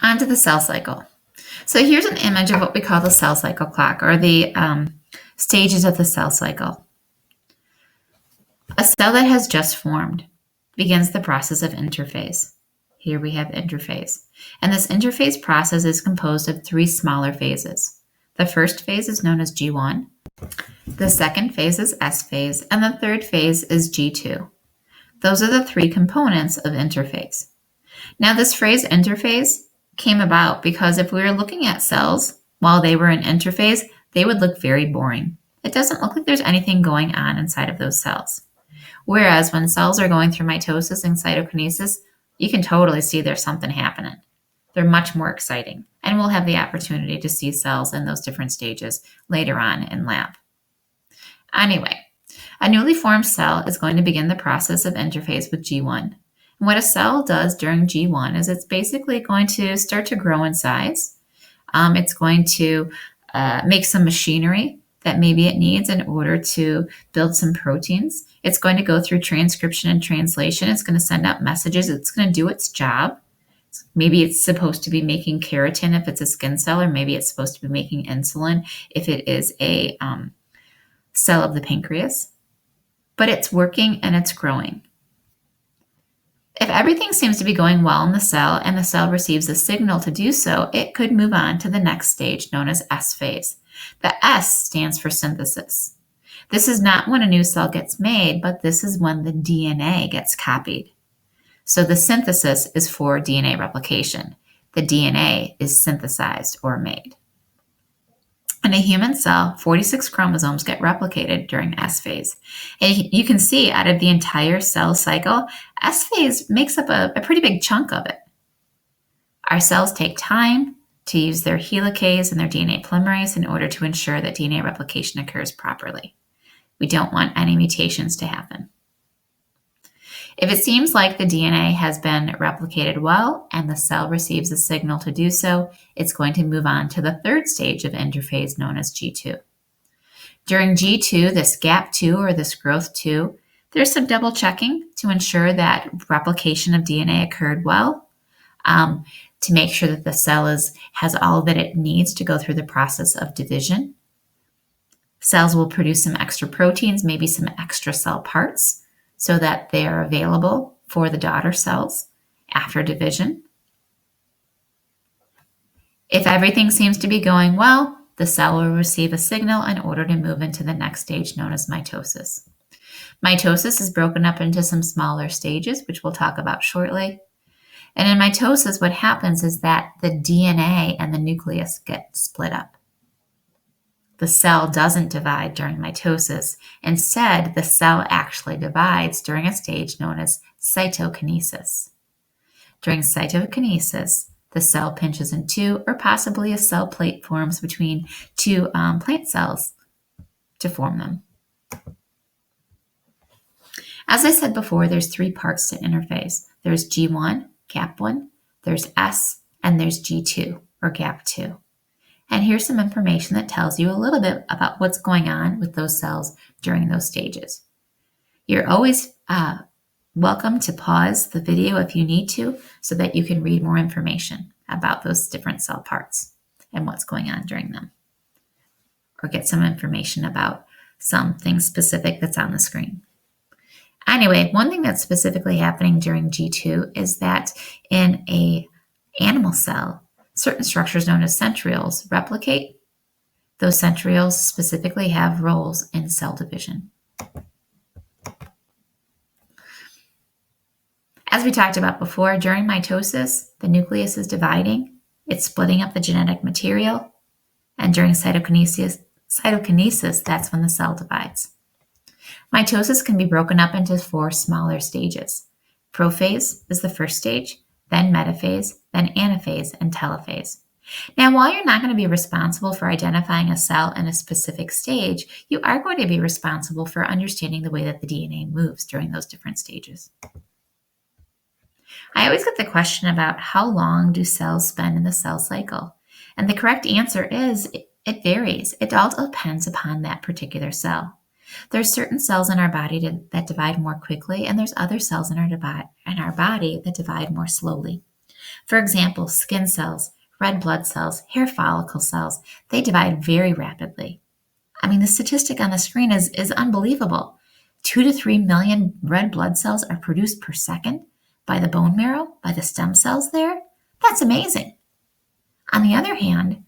On to the cell cycle. So here's an image of what we call the cell cycle clock, or the stages of the cell cycle. A cell that has just formed begins the process of interphase. Here we have interphase. And this interphase process is composed of three smaller phases. The first phase is known as G1. The second phase is S phase. And the third phase is G2. Those are the three components of interphase. Now, this phrase interphase came about because if we were looking at cells while they were in interphase, they would look very boring. It doesn't look like there's anything going on inside of those cells. Whereas when cells are going through mitosis and cytokinesis, you can totally see there's something happening. They're much more exciting, and we'll have the opportunity to see cells in those different stages later on in lab. Anyway, a newly formed cell is going to begin the process of interphase with G1. And what a cell does during G1 is it's basically going to start to grow in size. It's going to make some machinery that maybe it needs in order to build some proteins. It's going to go through transcription and translation. It's going to send out messages. It's going to do its job. Maybe it's supposed to be making keratin if it's a skin cell, or maybe it's supposed to be making insulin if it is a cell of the pancreas. But it's working and it's growing. If everything seems to be going well in the cell and the cell receives a signal to do so, it could move on to the next stage known as S phase. The S stands for synthesis. This is not when a new cell gets made, but this is when the DNA gets copied. So the synthesis is for DNA replication. The DNA is synthesized or made. In a human cell, 46 chromosomes get replicated during S phase. And you can see out of the entire cell cycle, S phase makes up a pretty big chunk of it. Our cells take time to use their helicase and their DNA polymerase in order to ensure that DNA replication occurs properly. We don't want any mutations to happen. If it seems like the DNA has been replicated well and the cell receives a signal to do so, it's going to move on to the third stage of interphase known as G2. During G2, this gap 2 or this growth 2, there's some double checking to ensure that replication of DNA occurred well, to make sure that the cell has all that it needs to go through the process of division. Cells will produce some extra proteins, maybe some extra cell parts, so that they are available for the daughter cells after division. If everything seems to be going well, the cell will receive a signal in order to move into the next stage known as mitosis. Mitosis is broken up into some smaller stages, which we'll talk about shortly. And in mitosis, what happens is that the DNA and the nucleus get split up. The cell doesn't divide during mitosis. Instead, the cell actually divides during a stage known as cytokinesis. During cytokinesis, the cell pinches in two, or possibly a cell plate forms between two plant cells to form them. As I said before, there's three parts to interphase. There's G1, gap 1, there's S, and there's G2, or gap 2. And here's some information that tells you a little bit about what's going on with those cells during those stages. You're always welcome to pause the video if you need to, so that you can read more information about those different cell parts and what's going on during them, or get some information about something specific that's on the screen. Anyway, one thing that's specifically happening during G2 is that in an animal cell, certain structures known as centrioles replicate. Those centrioles specifically have roles in cell division. As we talked about before, during mitosis, the nucleus is dividing. It's splitting up the genetic material. And during cytokinesis, that's when the cell divides. Mitosis can be broken up into 4 smaller stages. Prophase is the first stage, then metaphase, then anaphase, and telophase. Now, while you're not going to be responsible for identifying a cell in a specific stage, you are going to be responsible for understanding the way that the DNA moves during those different stages. I always get the question about how long do cells spend in the cell cycle? And the correct answer is it varies. It all depends upon that particular cell. There's certain cells in our body that divide more quickly, and there's other cells in our body that divide more slowly. For example, skin cells, red blood cells, hair follicle cells, they divide very rapidly. I mean, the statistic on the screen is unbelievable. 2 to 3 million red blood cells are produced per second by the bone marrow, by the stem cells there. That's amazing. On the other hand,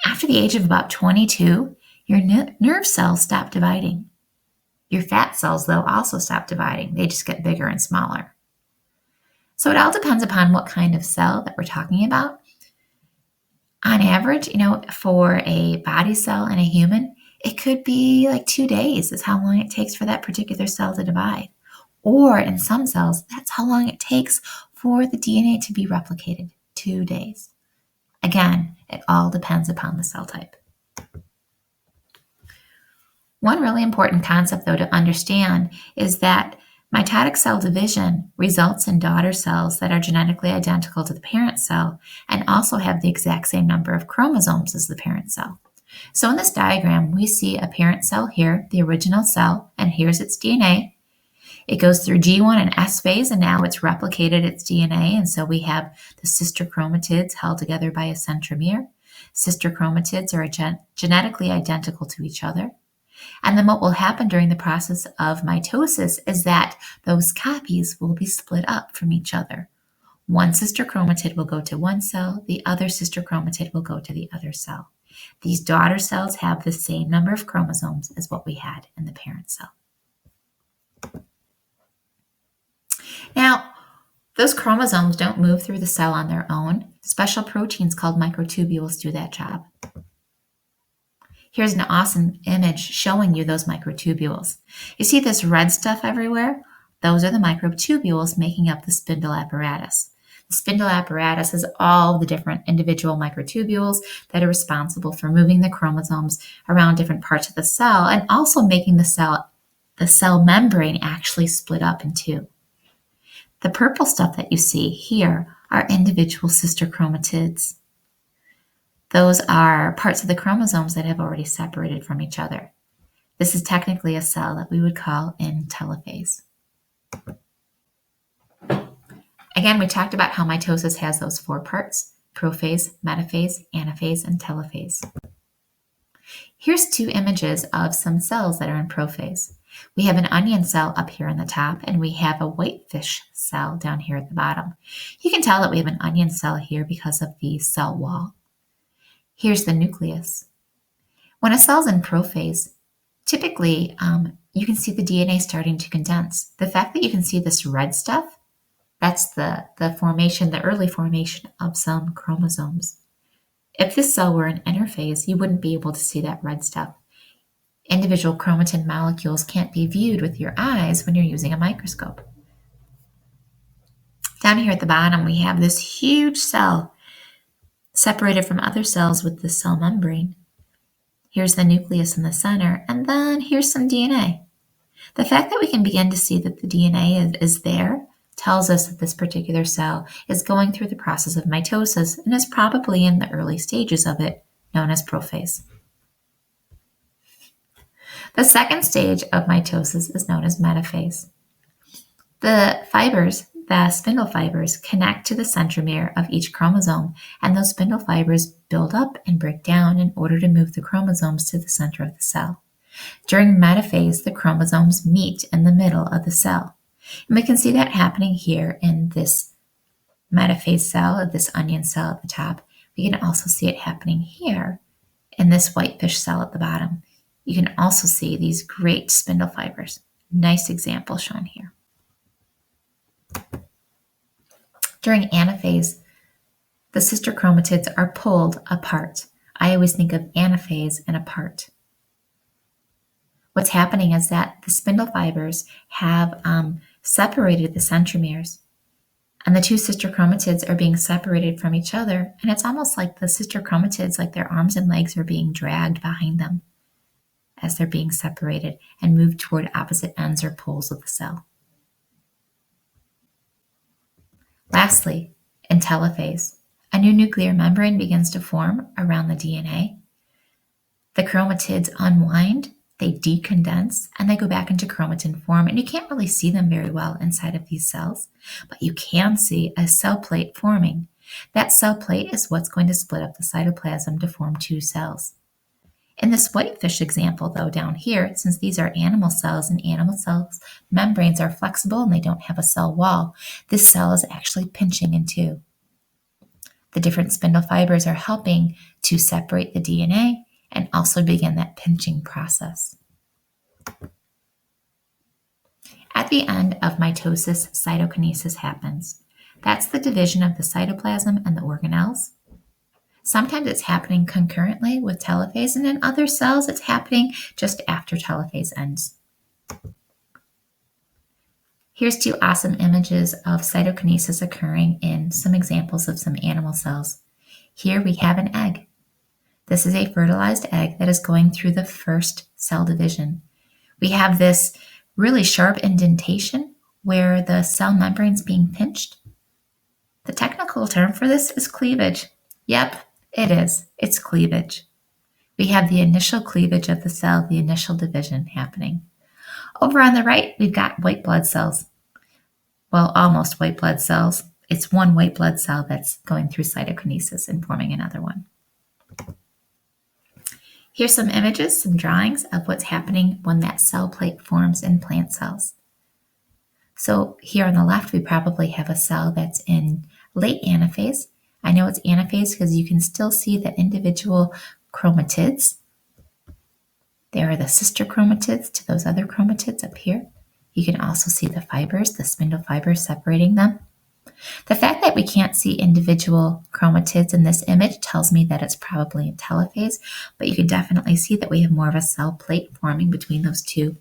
after the age of about 22, your nerve cells stop dividing. Your fat cells, though, also stop dividing. They just get bigger and smaller. So it all depends upon what kind of cell that we're talking about. On average, for a body cell in a human, it could be like 2 days is how long it takes for that particular cell to divide. Or in some cells, that's how long it takes for the DNA to be replicated, 2 days. Again, it all depends upon the cell type. One really important concept, though, to understand is that mitotic cell division results in daughter cells that are genetically identical to the parent cell and also have the exact same number of chromosomes as the parent cell. So in this diagram, we see a parent cell here, the original cell, and here's its DNA. It goes through G1 and S phase, and now it's replicated its DNA, and so we have the sister chromatids held together by a centromere. Sister chromatids are genetically identical to each other. And then what will happen during the process of mitosis is that those copies will be split up from each other. One sister chromatid will go to one cell, the other sister chromatid will go to the other cell. These daughter cells have the same number of chromosomes as what we had in the parent cell. Now, those chromosomes don't move through the cell on their own. Special proteins called microtubules do that job. Here's an awesome image showing you those microtubules. You see this red stuff everywhere? Those are the microtubules making up the spindle apparatus. The spindle apparatus is all the different individual microtubules that are responsible for moving the chromosomes around different parts of the cell and also making the cell membrane actually split up in two. The purple stuff that you see here are individual sister chromatids. Those are parts of the chromosomes that have already separated from each other. This is technically a cell that we would call in telophase. Again, we talked about how mitosis has those 4 parts: prophase, metaphase, anaphase, and telophase. Here's 2 images of some cells that are in prophase. We have an onion cell up here on the top, and we have a whitefish cell down here at the bottom. You can tell that we have an onion cell here because of the cell wall. Here's the nucleus. When a cell's in prophase, typically you can see the DNA starting to condense. The fact that you can see this red stuff, that's the formation, the early formation of some chromosomes. If this cell were in interphase, you wouldn't be able to see that red stuff. Individual chromatin molecules can't be viewed with your eyes when you're using a microscope. Down here at the bottom, we have this huge cell separated from other cells with the cell membrane. Here's the nucleus in the center, and then here's some DNA. The fact that we can begin to see that the DNA is there tells us that this particular cell is going through the process of mitosis and is probably in the early stages of it, known as prophase. The second stage of mitosis is known as metaphase. The spindle fibers connect to the centromere of each chromosome, and those spindle fibers build up and break down in order to move the chromosomes to the center of the cell. During metaphase, the chromosomes meet in the middle of the cell. And we can see that happening here in this metaphase cell, this onion cell at the top. We can also see it happening here in this whitefish cell at the bottom. You can also see these great spindle fibers. Nice example shown here. During anaphase, the sister chromatids are pulled apart. I always think of anaphase and apart. What's happening is that the spindle fibers have separated the centromeres, and the 2 sister chromatids are being separated from each other, and it's almost like the sister chromatids, like their arms and legs, are being dragged behind them as they're being separated and moved toward opposite ends or poles of the cell. Lastly, in telophase, a new nuclear membrane begins to form around the DNA. The chromatids unwind, they decondense, and they go back into chromatin form, and you can't really see them very well inside of these cells, but you can see a cell plate forming. That cell plate is what's going to split up the cytoplasm to form two cells. In this whitefish example, though, down here, since these are animal cells and animal cells, membranes are flexible and they don't have a cell wall, this cell is actually pinching in two. The different spindle fibers are helping to separate the DNA and also begin that pinching process. At the end of mitosis, cytokinesis happens. That's the division of the cytoplasm and the organelles. Sometimes it's happening concurrently with telophase, and in other cells, it's happening just after telophase ends. Here's two awesome images of cytokinesis occurring in some examples of some animal cells. Here we have an egg. This is a fertilized egg that is going through the first cell division. We have this really sharp indentation where the cell membrane is being pinched. The technical term for this is cleavage. Yep, it is. It's cleavage. We have the initial cleavage of the cell, the initial division happening. Over on the right, we've got white blood cells. Well, almost white blood cells. It's one white blood cell that's going through cytokinesis and forming another one. Here's some images, some drawings of what's happening when that cell plate forms in plant cells. So here on the left, we probably have a cell that's in late anaphase. I know it's anaphase because you can still see the individual chromatids. There are the sister chromatids to those other chromatids up here. You can also see the fibers, the spindle fibers separating them. The fact that we can't see individual chromatids in this image tells me that it's probably in telophase, but you can definitely see that we have more of a cell plate forming between those two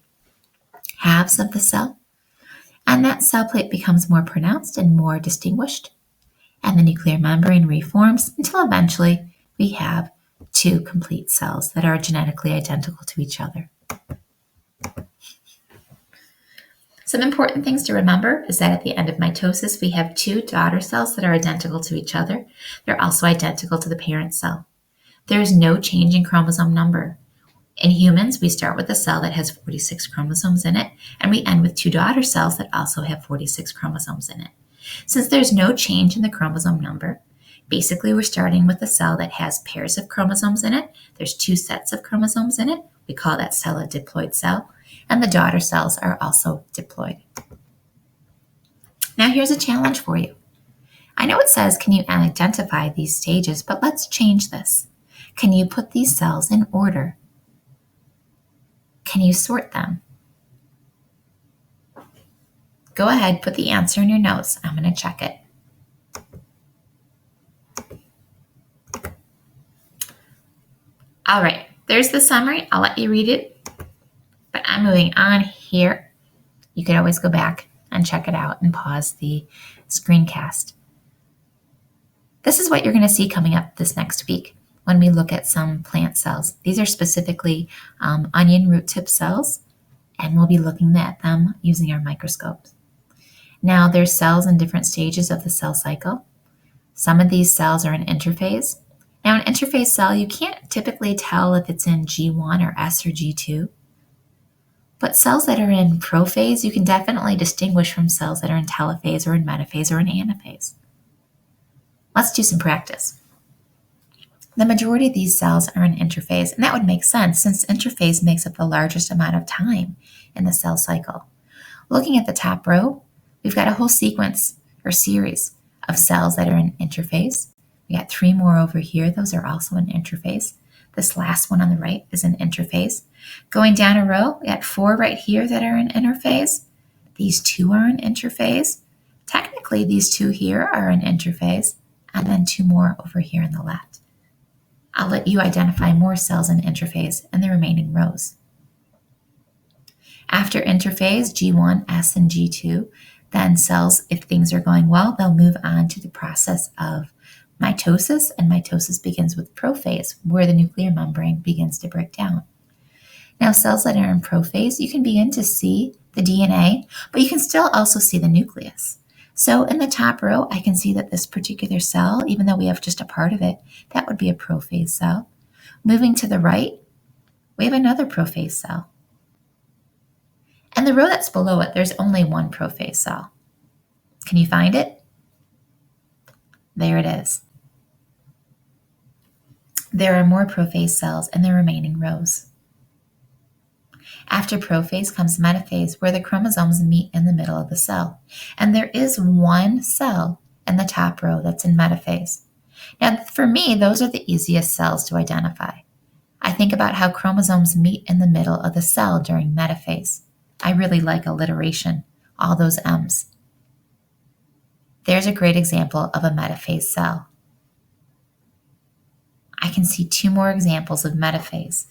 halves of the cell. And that cell plate becomes more pronounced and more distinguished. And the nuclear membrane reforms until eventually we have two complete cells that are genetically identical to each other. Some important things to remember is that at the end of mitosis, we have two daughter cells that are identical to each other. They're also identical to the parent cell. There is no change in chromosome number. In humans, we start with a cell that has 46 chromosomes in it, and we end with two daughter cells that also have 46 chromosomes in it. Since there's no change in the chromosome number, basically we're starting with a cell that has pairs of chromosomes in it. There's two sets of chromosomes in it. We call that cell a diploid cell, and the daughter cells are also diploid. Now here's a challenge for you. I know it says, can you identify these stages, but let's change this. Can you put these cells in order? Can you sort them? Go ahead, put the answer in your notes. I'm going to check it. All right, there's the summary. I'll let you read it, but I'm moving on here. You could always go back and check it out and pause the screencast. This is what you're going to see coming up this next week when we look at some plant cells. These are specifically onion root tip cells, and we'll be looking at them using our microscopes. Now, there's cells in different stages of the cell cycle. Some of these cells are in interphase. Now, an interphase cell, you can't typically tell if it's in G1 or S or G2. But cells that are in prophase, you can definitely distinguish from cells that are in telophase or in metaphase or in anaphase. Let's do some practice. The majority of these cells are in interphase, and that would make sense since interphase makes up the largest amount of time in the cell cycle. Looking at the top row, we've got a whole sequence or series of cells that are in interphase. We got 3 more over here. Those are also in interphase. This last one on the right is in interphase. Going down a row, we got 4 right here that are in interphase. These 2 are in interphase. Technically, these 2 here are in interphase, and then 2 more over here on the left. I'll let you identify more cells in interphase in the remaining rows. After interphase, G1, S, and G2, then cells, if things are going well, they'll move on to the process of mitosis, and mitosis begins with prophase, where the nuclear membrane begins to break down. Now, cells that are in prophase, you can begin to see the DNA, but you can still also see the nucleus. So in the top row, I can see that this particular cell, even though we have just a part of it, that would be a prophase cell. Moving to the right, we have another prophase cell. And the row that's below it, there's only one prophase cell. Can you find it? There it is. There are more prophase cells in the remaining rows. After prophase comes metaphase, where the chromosomes meet in the middle of the cell. And there is one cell in the top row that's in metaphase. Now, for me, those are the easiest cells to identify. I think about how chromosomes meet in the middle of the cell during metaphase. I really like alliteration, all those M's. There's a great example of a metaphase cell. I can see two more examples of metaphase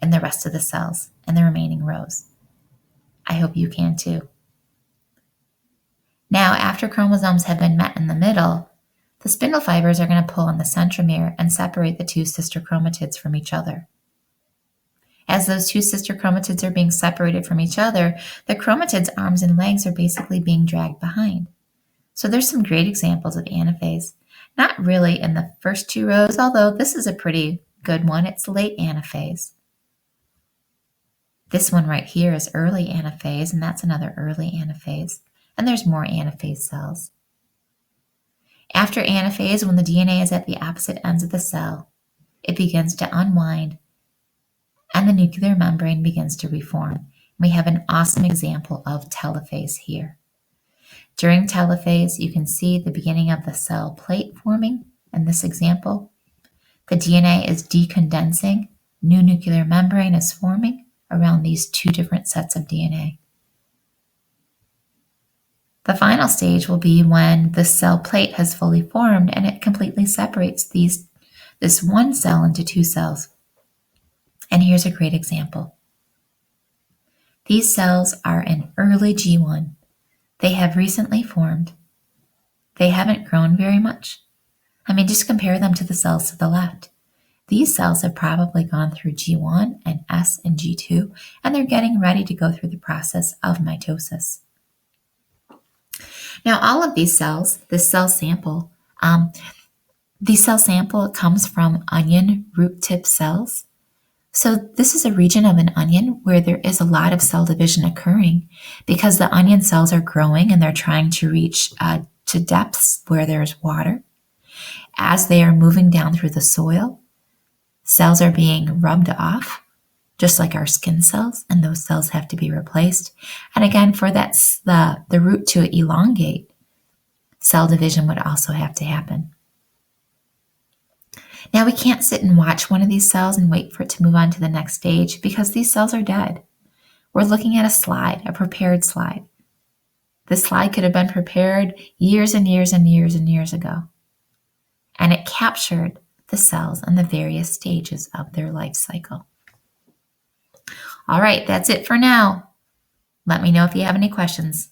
in the rest of the cells in the remaining rows. I hope you can too. Now, after chromosomes have been met in the middle, the spindle fibers are going to pull on the centromere and separate the two sister chromatids from each other. As those two sister chromatids are being separated from each other, the chromatids' arms and legs are basically being dragged behind. So there's some great examples of anaphase. Not really in the first two rows, although this is a pretty good one. It's late anaphase. This one right here is early anaphase, and that's another early anaphase. And there's more anaphase cells. After anaphase, when the DNA is at the opposite ends of the cell, it begins to unwind, and the nuclear membrane begins to reform. We have an awesome example of telophase here. During telophase, you can see the beginning of the cell plate forming in this example. The DNA is decondensing. New nuclear membrane is forming around these two different sets of DNA. The final stage will be when the cell plate has fully formed and it completely separates this one cell into two cells. And here's a great example. These cells are in early G1. They have recently formed. They haven't grown very much. I mean, just compare them to the cells to the left. These cells have probably gone through G1 and S and G2, and they're getting ready to go through the process of mitosis. Now, all of these cells, this cell sample comes from onion root tip cells. So this is a region of an onion where there is a lot of cell division occurring because the onion cells are growing and they're trying to reach to depths where there's water. As they are moving down through the soil, cells are being rubbed off, just like our skin cells, and those cells have to be replaced. And again, for that the root to elongate, cell division would also have to happen. Now, we can't sit and watch one of these cells and wait for it to move on to the next stage because these cells are dead. We're looking at a slide, a prepared slide. This slide could have been prepared years and years and years and years ago. And it captured the cells and the various stages of their life cycle. All right, that's it for now. Let me know if you have any questions.